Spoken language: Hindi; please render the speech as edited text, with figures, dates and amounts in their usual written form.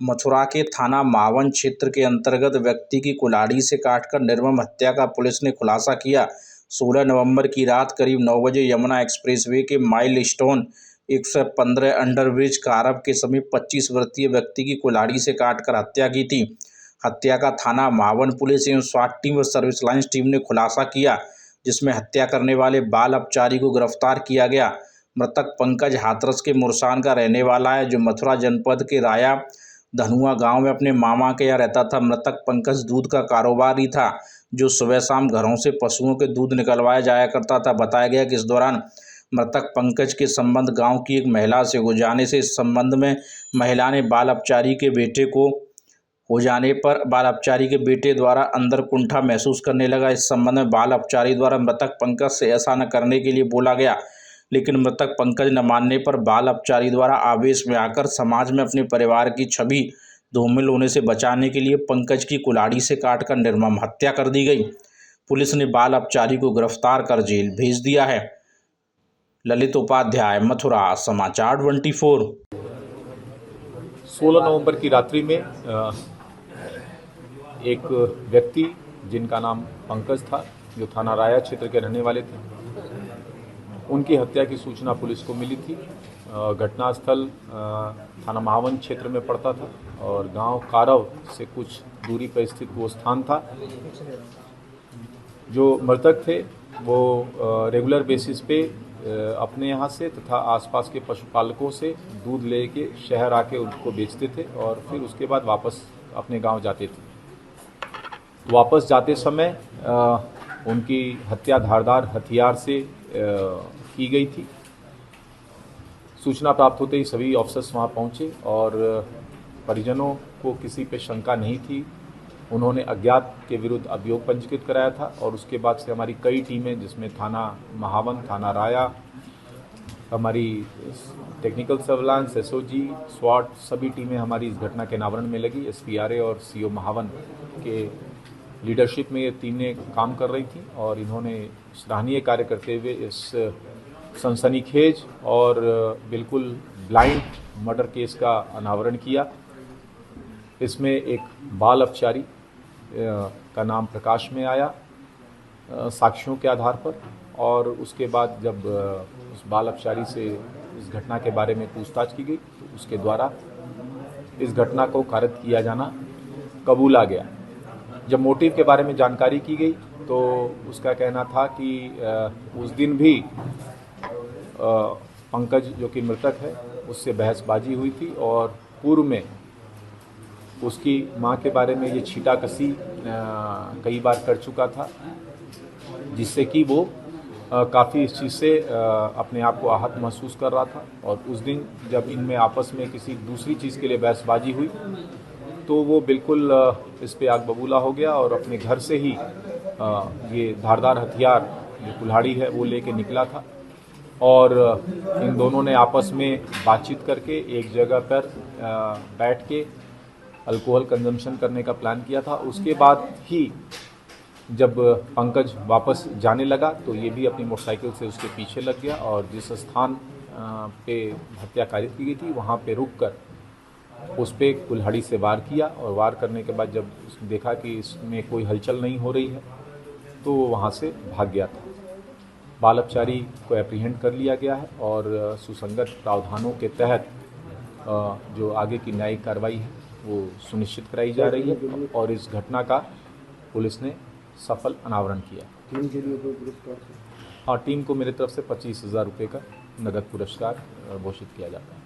मथुरा के थाना मावन क्षेत्र के अंतर्गत व्यक्ति की कुल्हाड़ी से काटकर निर्मम हत्या का पुलिस ने खुलासा किया। 16 नवंबर की रात करीब 9 बजे यमुना एक्सप्रेसवे के माइलस्टोन 115 अंडरब्रिज कारब के समीप 25 वर्षीय व्यक्ति की कुल्हाड़ी से काटकर हत्या की थी। हत्या का थाना मावन पुलिस एवं स्वाट टीम व सर्विस लाइन्स टीम ने खुलासा किया, जिसमें हत्या करने वाले बाल अपचारी को गिरफ्तार किया गया। मृतक पंकज हाथरस के मुरसान का रहने वाला है, जो मथुरा जनपद के राया धनुआ गांव में अपने मामा के यहाँ रहता था। मृतक पंकज दूध का कारोबारी था, जो सुबह शाम घरों से पशुओं के दूध निकलवाया जाया करता था। बताया गया कि इस दौरान मृतक पंकज के संबंध गांव की एक महिला से हो जाने से इस संबंध में महिला ने बाल अपचारी के बेटे को हो जाने पर बाल अपचारी के बेटे द्वारा अंदर कुंठा महसूस करने लगा। इस संबंध में बाल अपचारी द्वारा मृतक पंकज से ऐसा न करने के लिए बोला गया, लेकिन मृतक पंकज न मानने पर बाल अपचारी द्वारा आवेश में आकर समाज में अपने परिवार की छवि धूमिल होने से बचाने के लिए पंकज की कुल्हाड़ी से काटकर निर्मम हत्या कर दी गई। पुलिस ने बाल अपचारी को गिरफ्तार कर जेल भेज दिया है। ललित उपाध्याय, मथुरा, समाचार 24। 16 नवंबर की रात्रि में एक व्यक्ति जिनका नाम पंकज था, जो थाना राया क्षेत्र के रहने वाले थे, उनकी हत्या की सूचना पुलिस को मिली थी। घटनास्थल थाना मावन क्षेत्र में पड़ता था और गांव कारव से कुछ दूरी पर स्थित वो स्थान था। जो मृतक थे वो रेगुलर बेसिस पे अपने यहाँ से तथा आसपास के पशुपालकों से दूध लेके शहर आके उनको बेचते थे और फिर उसके बाद वापस अपने गांव जाते थे। वापस जाते समय उनकी हत्या धारदार हथियार से की गई थी। सूचना प्राप्त होते ही सभी ऑफिसर्स वहां पहुंचे और परिजनों को किसी पे शंका नहीं थी। उन्होंने अज्ञात के विरुद्ध अभियोग पंजीकृत कराया था और उसके बाद से हमारी कई टीमें, जिसमें थाना महावन, थाना राया, हमारी टेक्निकल सर्विलांस, एसओजी, स्वाट, सभी टीमें हमारी इस घटना के अनावरण में लगी। एसपीआरए और सीओ महावन के लीडरशिप में ये टीमें काम कर रही थी और इन्होंने सराहनीय कार्य करते हुए इस सनसनीखेज और बिल्कुल ब्लाइंड मर्डर केस का अनावरण किया। इसमें एक बाल अपचारी का नाम प्रकाश में आया साक्ष्यों के आधार पर, और उसके बाद जब उस बाल अपचारी से इस घटना के बारे में पूछताछ की गई तो उसके द्वारा इस घटना को कारित किया जाना कबूला गया। जब मोटिव के बारे में जानकारी की गई तो उसका कहना था कि उस दिन भी पंकज, जो कि मृतक है, उससे बहसबाजी हुई थी और पूर्व में उसकी मां के बारे में ये छीटाकसी कई बार कर चुका था, जिससे कि वो काफ़ी इस चीज़ से अपने आप को आहत महसूस कर रहा था। और उस दिन जब इनमें आपस में किसी दूसरी चीज़ के लिए बहसबाजी हुई तो वो बिल्कुल इस पे आग बबूला हो गया और अपने घर से ही ये धारदार हथियार, जो कुल्हाड़ी है, वो लेके निकला था और इन दोनों ने आपस में बातचीत करके एक जगह पर बैठ के अल्कोहल कंजम्पशन करने का प्लान किया था। उसके बाद ही जब पंकज वापस जाने लगा तो ये भी अपनी मोटरसाइकिल से उसके पीछे लग गया और जिस स्थान पे हत्या कारित की गई थी वहाँ पे रुककर उस पर कुल्हाड़ी से वार किया और वार करने के बाद जब उसने देखा कि इसमें कोई हलचल नहीं हो रही है तो वो वहाँ से भाग गया था। बाल अपचारी को एप्रीहेंड कर लिया गया है और सुसंगत प्रावधानों के तहत जो आगे की न्यायिक कार्रवाई है वो सुनिश्चित कराई जा रही है और इस घटना का पुलिस ने सफल अनावरण किया। टीम के लिए कोई पुरस्कार? हाँ, टीम को मेरी तरफ से 25,000 रुपये का नगद पुरस्कार घोषित किया जाता है।